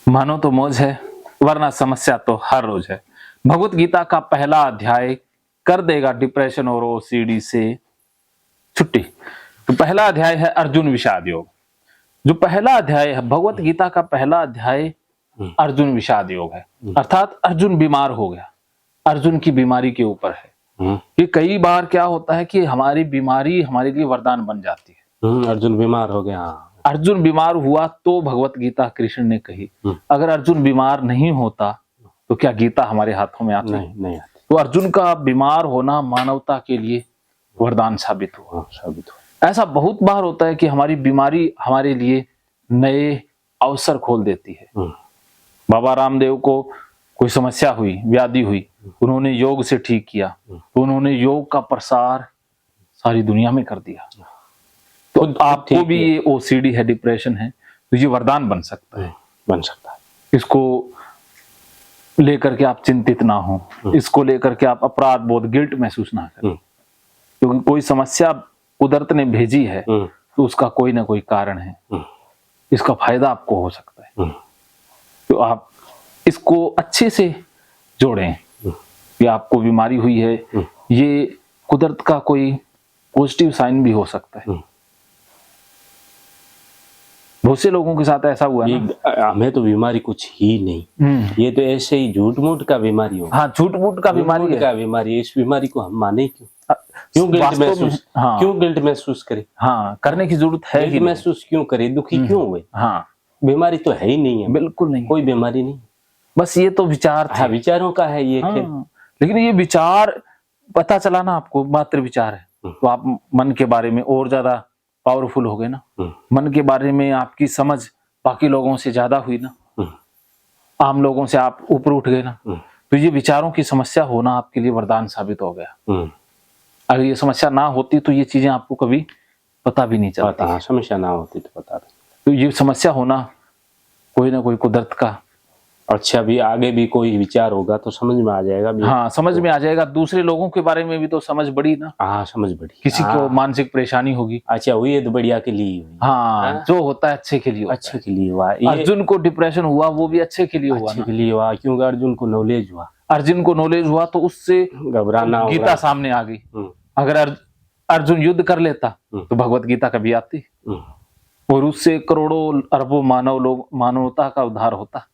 मानो तो मौज है, वरना समस्या तो हर रोज है। भगवत गीता का पहला अध्याय कर देगा डिप्रेशन और ओसीडी से छुट्टी। तो पहला अध्याय है अर्जुन विषाद योग। जो पहला अध्याय है भगवत गीता का पहला अध्याय अर्जुन विषाद योग है, अर्थात अर्जुन बीमार हो गया, अर्जुन की बीमारी के ऊपर है। ये कई बार क्या होता है कि हमारी बीमारी हमारे लिए वरदान बन जाती है। अर्जुन बीमार हो गया। अर्जुन बीमार हुआ तो भगवत गीता कृष्ण ने कही। अगर अर्जुन बीमार नहीं होता तो क्या गीता हमारे हाथों में आती? नहीं आती। तो अर्जुन का बीमार होना मानवता के लिए वरदान साबित हुआ। ऐसा बहुत बार होता है कि हमारी बीमारी हमारे लिए नए अवसर खोल देती है। बाबा रामदेव को कोई समस्या हुई, व्याधि हुई, उन्होंने योग से ठीक किया, तो उन्होंने योग का प्रसार सारी दुनिया में कर दिया। तो आपको भी ये ओसीडी है, डिप्रेशन है, तो ये वरदान बन सकता है। इसको लेकर के आप चिंतित ना हो, इसको लेकर के आप अपराध बोध, गिल्ट महसूस ना करें, क्योंकि कोई समस्या कुदरत ने भेजी है तो उसका कोई ना कोई कारण है, इसका फायदा आपको हो सकता है। तो आप इसको अच्छे से जोड़ें कि आपको बीमारी हुई है, ये कुदरत का कोई पॉजिटिव साइन भी हो सकता है। बहुत से लोगों के साथ ऐसा हुआ है। हमें तो बीमारी कुछ ही नहीं, ये तो ऐसे ही झूठ मूठ का बीमारी हो। हाँ, झूठ मूठ का बीमारी है। इस बीमारी को हम माने क्यों गिल्ट महसूस करें? हाँ, करने की जरूरत है ही महसूस क्यों करें? दुखी क्यों हुए? हाँ, बीमारी तो है ही नहीं है, बिल्कुल नहीं, कोई बीमारी नहीं, बस ये तो विचार थे। हाँ, विचारों का है ये खेल। लेकिन ये विचार पता चला ना आपको मात्र विचार है, तो आप मन के बारे में और ज्यादा पावरफुल हो गए ना। मन के बारे में आपकी समझ बाकी लोगों से ज्यादा हुई ना, आम लोगों से आप ऊपर उठ गए ना। तो ये विचारों की समस्या होना आपके लिए वरदान साबित हो गया। अगर ये समस्या ना होती तो ये चीजें आपको कभी पता भी नहीं चलता। समस्या ना होती तो पता नहीं। तो ये समस्या होना कोई ना कोई कुदरत का। अच्छा, भी आगे भी कोई विचार होगा तो समझ में आ जाएगा। हाँ, समझ में आ जाएगा। दूसरे लोगों के बारे में भी तो समझ बढ़ी ना। हाँ, समझ बढ़ी। किसी को मानसिक परेशानी होगी, अच्छा हुई है तो बढ़िया के लिए हुई। हाँ, जो होता है अच्छे के लिए, अच्छे के लिए हुआ। अर्जुन को डिप्रेशन हुआ, वो भी अच्छे के लिए हुआ, अच्छे के लिए हुआ, क्योंकि अर्जुन को नॉलेज हुआ। अर्जुन को नॉलेज हुआ तो उससे घबराना, गीता सामने आ गई। अगर अर्जुन युद्ध कर लेता तो भगवत गीता कभी आती और उससे करोड़ों अरबों मानवता का उद्धार होता।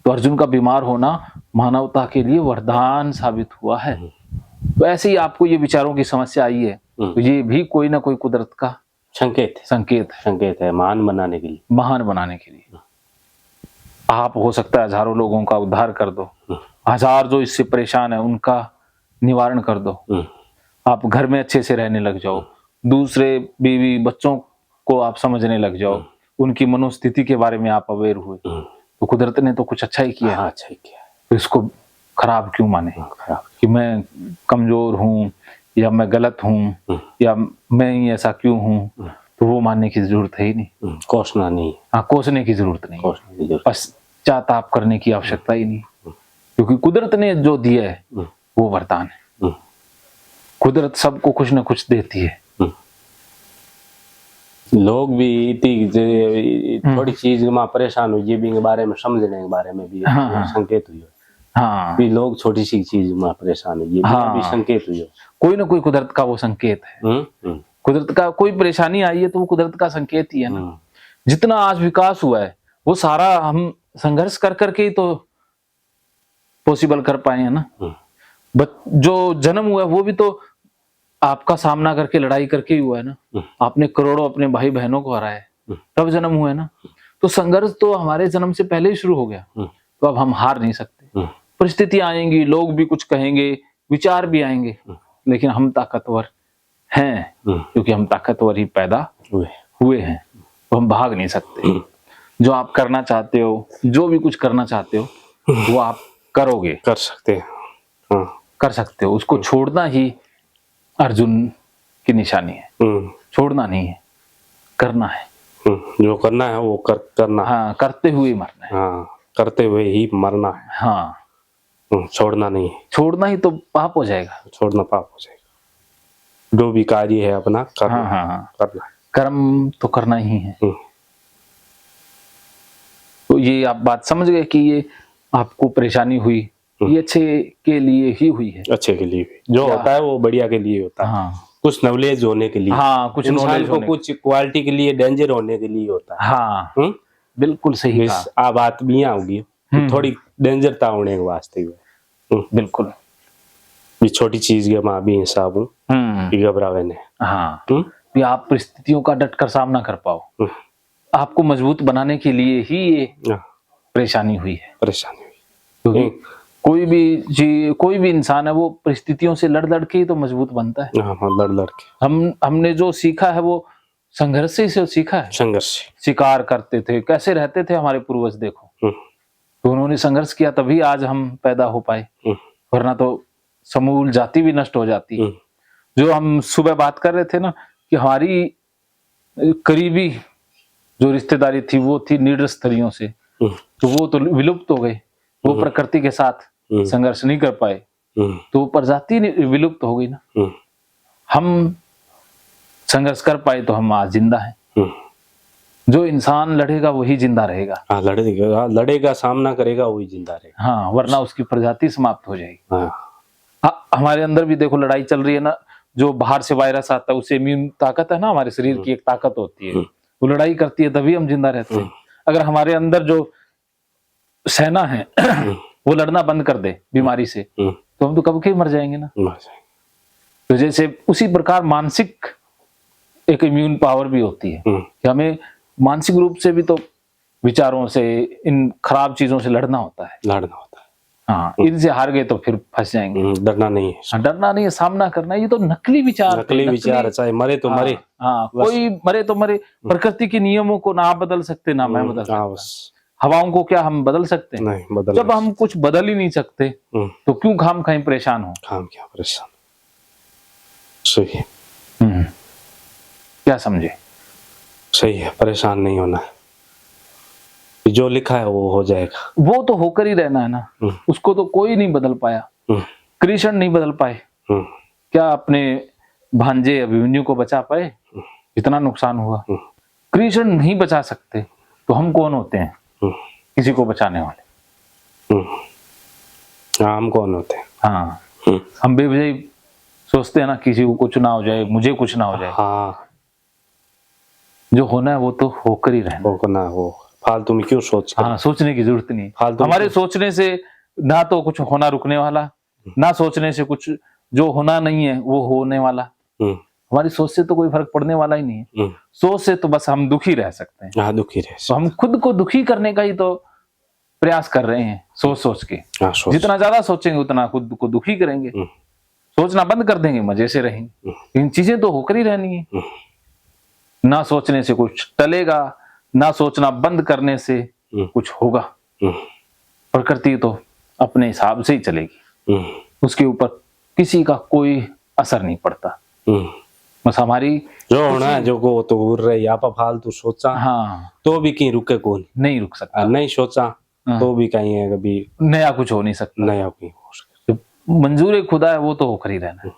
तो अर्जुन का बीमार होना मानवता के लिए वरदान साबित हुआ है। तो ऐसे ही आपको ये विचारों की समस्या आई है, तो ये भी कोई ना कोई कुदरत का संकेत है महान बनाने के लिए। महान बनाने के लिए आप हो सकता है हजारों लोगों का उद्धार कर दो, हजार जो इससे परेशान है उनका निवारण कर दो। आप घर में अच्छे से रहने लग जाओ, दूसरे बीवी बच्चों को आप समझने लग जाओ, उनकी मनोस्थिति के बारे में आप अवेयर हुए, तो कुदरत ने तो कुछ अच्छा ही किया। हाँ, अच्छा ही किया। तो इसको खराब क्यों माने कि मैं कमजोर हूँ या मैं गलत हूँ या मैं ही ऐसा क्यों हूँ? तो वो मानने की जरूरत है ही नहीं, कोसना नहीं। हाँ, कोसने की जरूरत नहीं, पश्चाताप करने की आवश्यकता ही नहीं, क्योंकि कुदरत ने जो दिया है वो वरदान है। कुदरत सबको कुछ न कुछ देती है। लोग भी थोड़ी चीज में परेशान हुई, भी के बारे में समझने के बारे में भी संकेत हुई। हाँ, भी लोग छोटी सी चीज में परेशान हुई, भी संकेत हुई। कोई ना कोई कुदरत का वो संकेत है। कुदरत का कोई परेशानी आई है तो वो कुदरत का संकेत ही है ना। जितना आज विकास हुआ है वो सारा हम संघर्ष कर करके ही तो पॉसिबल कर पाए हैं ना। जो जन्म हुआ है वो भी तो आपका सामना करके, लड़ाई करके ही हुआ है ना। आपने करोड़ों अपने भाई बहनों को हराया है, तब जन्म हुआ है ना। तो संघर्ष तो हमारे जन्म से पहले ही शुरू हो गया। तो अब हम हार नहीं सकते। परिस्थितियां आएंगी, लोग भी कुछ कहेंगे, विचार भी आएंगे, लेकिन हम ताकतवर हैं, क्योंकि हम ताकतवर ही पैदा हुए हैं। तो हम भाग नहीं सकते। जो आप करना चाहते हो, जो भी कुछ करना चाहते हो वो आप करोगे, कर सकते हो। उसको छोड़ना ही अर्जुन की निशानी है। छोड़ना नहीं है, करना है। जो करना है वो करना। हाँ, करते हुए मरना है। हाँ, करते हुए ही मरना है। हाँ, छोड़ना नहीं है। छोड़ना ही तो पाप हो जाएगा। छोड़ना पाप हो जाएगा। जो भी कार्य है अपना करना। हाँ, करना है। कर्म तो करना ही है। तो ये आप बात समझ गए कि ये आपको परेशानी हुई, ये अच्छे के लिए ही हुई है। अच्छे के लिए भी जो होता है वो बढ़िया के लिए होता है। हाँ कुछ नॉलेज होने के लिए, हाँ, कुछ इंसान नॉलेज को होने, कुछ क्वालिटी के लिए, डेंजर होने के लिए होता है। हाँ बिल्कुल सही कहा। आ बात भी होगी थोड़ी डेंजरता होने के वास्ते बिल्कुल भी छोटी चीज के मां भी हिसाब हूँ घबरावे ने। हाँ कि आप परिस्थितियों का डटकर सामना कर पाओ, आपको मजबूत बनाने के लिए ही ये परेशानी हुई है। परेशानी हुई क्योंकि कोई भी इंसान है वो परिस्थितियों से लड़ लड़ के ही तो मजबूत बनता है। लड़ लड़ के हमने जो सीखा है वो संघर्ष से सीखा है। संघर्ष शिकार करते थे, कैसे रहते थे हमारे पूर्वज, देखो तो उन्होंने संघर्ष किया तभी आज हम पैदा हो पाए, वरना तो समूल जाति भी नष्ट हो जाती। जो हम सुबह बात कर रहे थे ना कि हमारी करीबी जो रिश्तेदारी थी वो थी निडर स्त्रियों से, तो वो तो विलुप्त हो गए, वो प्रकृति के साथ संघर्ष नहीं कर पाए, तो प्रजाति विलुप्त हो गई ना। हम संघर्ष कर पाए तो हम आज जिंदा हैं। जो इंसान लड़ेगा वही जिंदा रहेगा। हाँ लड़ेगा सामना करेगा वही जिंदा रहेगा। हाँ वरना उसकी प्रजाति समाप्त हो जाएगी। हाँ हमारे अंदर भी देखो लड़ाई चल रही है ना, जो बाहर से वायरस आता है उससे इम्यून ताकत है ना, हमारे शरीर की एक ताकत होती है, वो लड़ाई करती है तभी हम जिंदा रहते हैं। अगर हमारे अंदर जो सेना है वो लड़ना बंद कर दे बीमारी से तो हम तो कब के मर जाएंगे ना। तो जैसे उसी प्रकार मानसिक एक इम्यून पावर भी होती है कि हमें मानसिक रूप से भी तो विचारों से, इन खराब चीजों से लड़ना होता है। हाँ इनसे हार गए तो फिर फंस जाएंगे। डरना नहीं है। हाँ, डरना नहीं है, सामना करना है। ये तो नकली विचार, चाहे मरे तो मरे। हाँ कोई मरे तो मरे। प्रकृति के नियमों को ना आप बदल सकते ना मैं बदल सकता। हवाओं को क्या हम बदल सकते हैं? नहीं बदल। जब हम कुछ बदल ही नहीं सकते तो क्यों खाम खाई परेशान हो? खाम क्या परेशान। सही है। क्या समझे? सही है, परेशान नहीं होना है, जो लिखा है वो हो जाएगा। वो तो होकर ही रहना है ना। उसको तो कोई नहीं बदल पाया। कृष्ण नहीं बदल पाए, क्या अपने भांजे अभिमन्यु को बचा पाए? इतना नुकसान हुआ। कृष्ण नहीं बचा सकते तो हम कौन होते हैं किसी को बचाने वाले? हम कौन होते हैं? हाँ हम बेवजह सोचते हैं ना किसी को कुछ ना हो जाए, मुझे कुछ ना हो जाए। हाँ जो होना है वो तो होकर ही रहना। होना हो, फालतू में क्यों सोच। हाँ सोचने की जरूरत नहीं। हमारे सोचने से ना तो कुछ होना रुकने वाला, ना सोचने से कुछ जो होना नहीं है वो होने वाला। हमारी सोच से तो कोई फर्क पड़ने वाला ही नहीं है। सोच से तो बस हम दुखी रह सकते हैं। हाँ दुखी रह सकते। तो हम खुद को दुखी करने का ही तो प्रयास कर रहे हैं सोच सोच के। जितना ज्यादा सोचेंगे उतना खुद को दुखी करेंगे। सोचना बंद कर देंगे, मजे से रहेंगे। इन चीजें तो होकर ही रहनी है। ना सोचने से कुछ टलेगा, ना सोचना बंद करने से कुछ होगा। प्रकृति तो अपने हिसाब से ही चलेगी, उसके ऊपर किसी का कोई असर नहीं पड़ता। बस हमारी जो होना है जो को तो हो रही आप फालतू सोचा। हाँ तो भी कहीं रुके कौन, नहीं रुक सकता। नहीं सोचा तो भी कहीं है कभी नया कुछ हो नहीं सकता। नया कहीं हो सकता। मंजूर खुदा है वो तो होकर ही रहना है।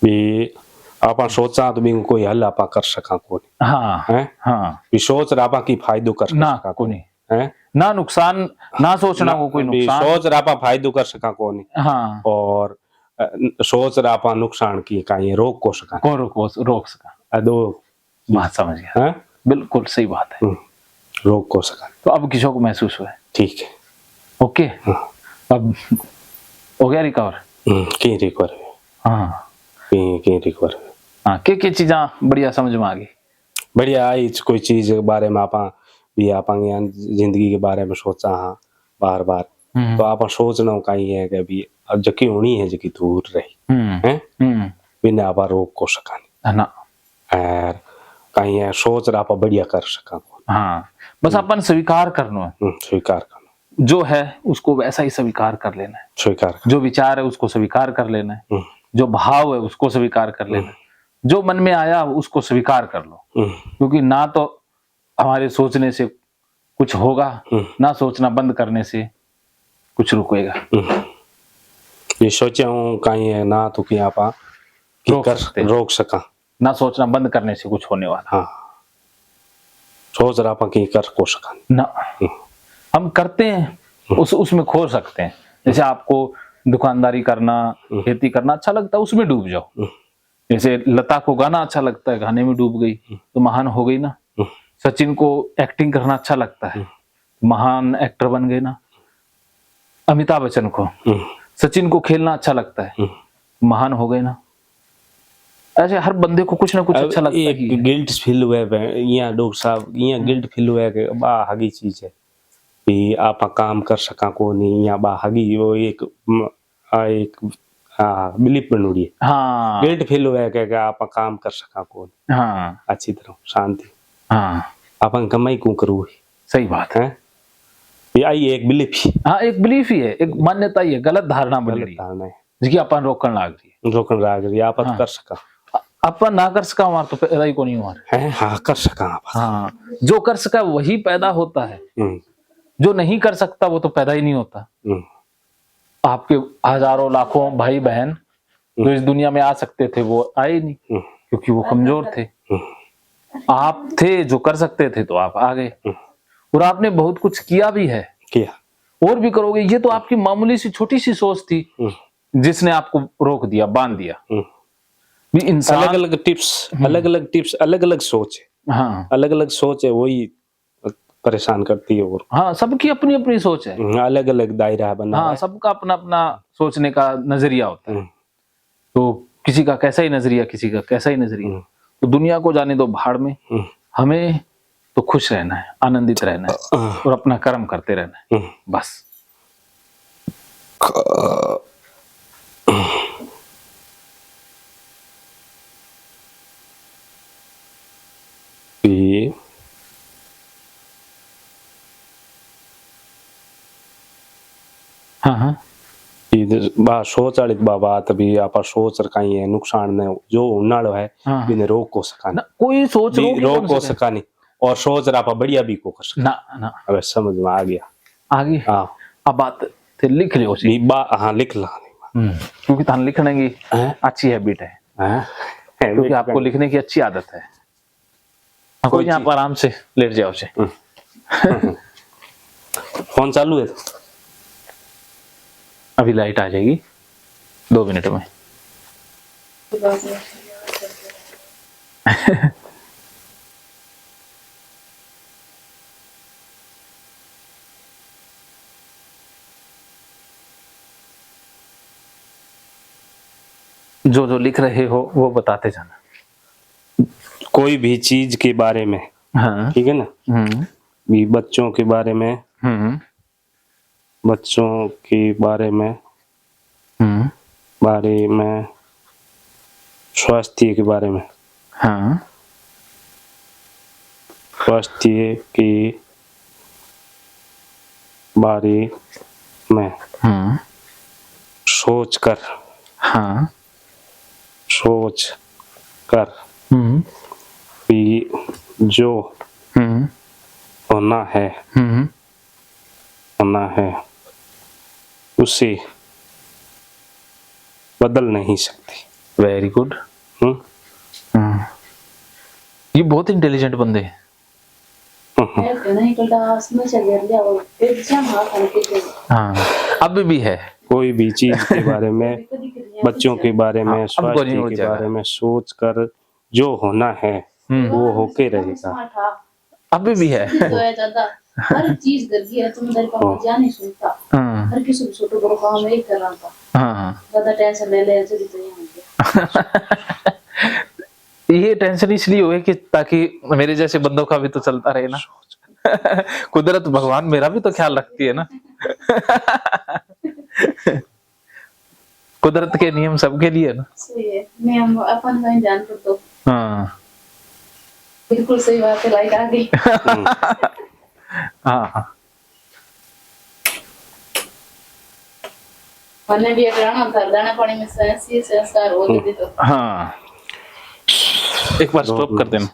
भी आपा सोचा तो भी कोई हल आपा कर सका कोनी। हाँ है हाँ भी सोच रापा की फायदो कर ना सका कोनी है ना नुकसान, ना सोचना को कोई नुकसान। सोच रापा फायदो कर सका कोनी। हाँ और सोच रापा नुकसान की कहीं रोक को सका को रोक सका। दो बात समझ गया। बिल्कुल सही बात है। रोक को सका। तो अब किसी को महसूस हुआ है? ठीक है ओके। अब हो गया रिकवर? की रिकवर। हाँ की रिकवर। हाँ के चीजा बढ़िया समझ में आ गई? बढ़िया आई कोई चीज के बारे में आपा भी आपा जिंदगी के बारे में सोचा हाँ बार बार। तो आप सोचना कहीं है कि अभी अब जकी होनी है जकी दूर रही है बिना आप रोक को सका ना। और कहीं है सोच रहा आप बढ़िया कर सका। हाँ बस अपन स्वीकार करना है। स्वीकार करना जो है उसको वैसा ही स्वीकार कर लेना है। स्वीकार जो विचार है उसको स्वीकार कर लेना है। जो भाव है उसको स्वीकार कर लेना है। जो मन में आया उसको स्वीकार कर लो। क्योंकि ना तो हमारे सोचने से कुछ होगा, ना सोचना बंद करने से कुछ रुकेगा। ये सोचा हूँ कहीं है ना तो कि आप रोक सका, ना सोचना बंद करने से कुछ होने वाला। हाँ सोच रहा अपन कहीं कर को सका ना। हम करते हैं उसमें खो सकते हैं। जैसे आपको दुकानदारी करना, खेती करना अच्छा लगता है, उसमें डूब जाओ। जैसे लता को गाना अच्छा लगता है, गाने में डूब गई तो महान हो गई ना। सचिन को एक्टिंग करना अच्छा लगता है, महान एक्टर बन गए ना। अमिताभ बच्चन को, सचिन को खेलना अच्छा लगता है, महान हो गए ना। ऐसे हर बंदे को कुछ ना कुछ अच्छा लगता है। एक गिल्ट फील हुआ है यहाँ डॉक्टर साहब, यहाँ गिल्ट फील हुआ है कि बा हगी चीज है कि आप काम कर सका को नहीं, यहाँ बा हगी वो एक बिलीफ बनूड़ी है। हाँ, गिल्ट फील हुआ है कि आप काम कर सका को नहीं। हाँ, अच्छी तरह शांति। हाँ, अपन कमाई क्यों करूँ? सही बात है। ये आई एक बिलीफ ही। हाँ, एक बिलीफ ही है, एक मान्यता ही है, गलत धारणा बन रही है जिसकी अपन रोकन लाग रही है। रोकन लाग रही है, आप कर सका, अपन ना कर सका हमारा तो पैदा ही को नहीं हुआ है। हाँ, कर सका। हाँ, जो कर सका वही पैदा होता है, जो नहीं कर सकता वो तो पैदा ही नहीं होता। आपके हजारों लाखों भाई बहन जो इस दुनिया में आ सकते थे वो आए नहीं, क्योंकि वो कमजोर थे। आप थे जो कर सकते थे तो आप आ गए, और आपने बहुत कुछ किया भी है, किया और भी करोगे। ये तो आपकी मामूली सी छोटी सी सोच थी जिसने आपको रोक दिया, बांध दिया। इंसान अलग अलग टिप्स, अलग अलग सोच है। हाँ, अलग अलग सोच है, वही परेशान करती है। और हाँ, सबकी अपनी अपनी सोच है, अलग अलग दायरा बना। हाँ, सबका अपना अपना सोचने का नजरिया होता है। तो किसी का कैसा ही नजरिया, किसी का कैसा ही नजरिया। तो दुनिया को जाने दो भाड़ में, हमें तो खुश रहना है, आनंदित रहना है, और अपना कर्म करते रहना है, बस। हाँ, हाँ, बा सोच वाली बात भी आप सोच रखाई है, नुकसान ने जो उन्नाड़ो है बिने रोक को सका ना, कोई सोच रोक को सका नहीं, और सोच रहा पा बढ़िया भी को कर सका ना, ना। अब समझ में आ गया, आगे। हाँ, अब बात थे लिख लियो सी हाँ, लिख ला, क्योंकि थान लिखने की अच्छी हैबिट है, क्योंकि आपको लिखने की अच्छी आदत है। आपको यहाँ पर आराम से लेट जाओ से। फोन चालू है, अभी लाइट आ जाएगी 2 मिनट में। जो जो लिख रहे हो वो बताते जाना, कोई भी चीज के बारे में। हाँ, ठीक है ना। भी बच्चों के बारे में, बच्चों के बारे में, स्वास्थ्य के बारे में, हाँ, स्वास्थ्य के बारे में सोच कर, हाँ, सोच कर भी जो होना है, होना है उसे बदल नहीं सकती। Very good. ये बहुत इंटेलिजेंट बंदे हैं। हाँ, अब भी है। कोई भी चीज के बारे में, बच्चों के बारे में, स्वास्थ्य के बारे में सोच कर जो होना है वो होके रहेगा। अभी भी है। हर चीज घर की है, तुम इधर का जा नहीं सुनता। हर किसी को छोटे बड़ों काम में ही कर रहा था। ज्यादा टेंशन ले ले ऐसे तो ये टेंशन इसलिए हुए कि ताकि मेरे जैसे बंदों का भी तो चलता रहे ना। कुदरत भगवान मेरा भी तो ख्याल रखती है ना। कुदरत के नियम सबके लिए ना। सही है, नियम अपन का ध्यान कर दो। हाँ, बिल्कुल सही बात है, लाइट आ गई। हाँ, मैंने भी अगराना था, दाना पानी में ऐसी संस्कार हो गए तो। हाँ, एक बार स्टॉप कर देना।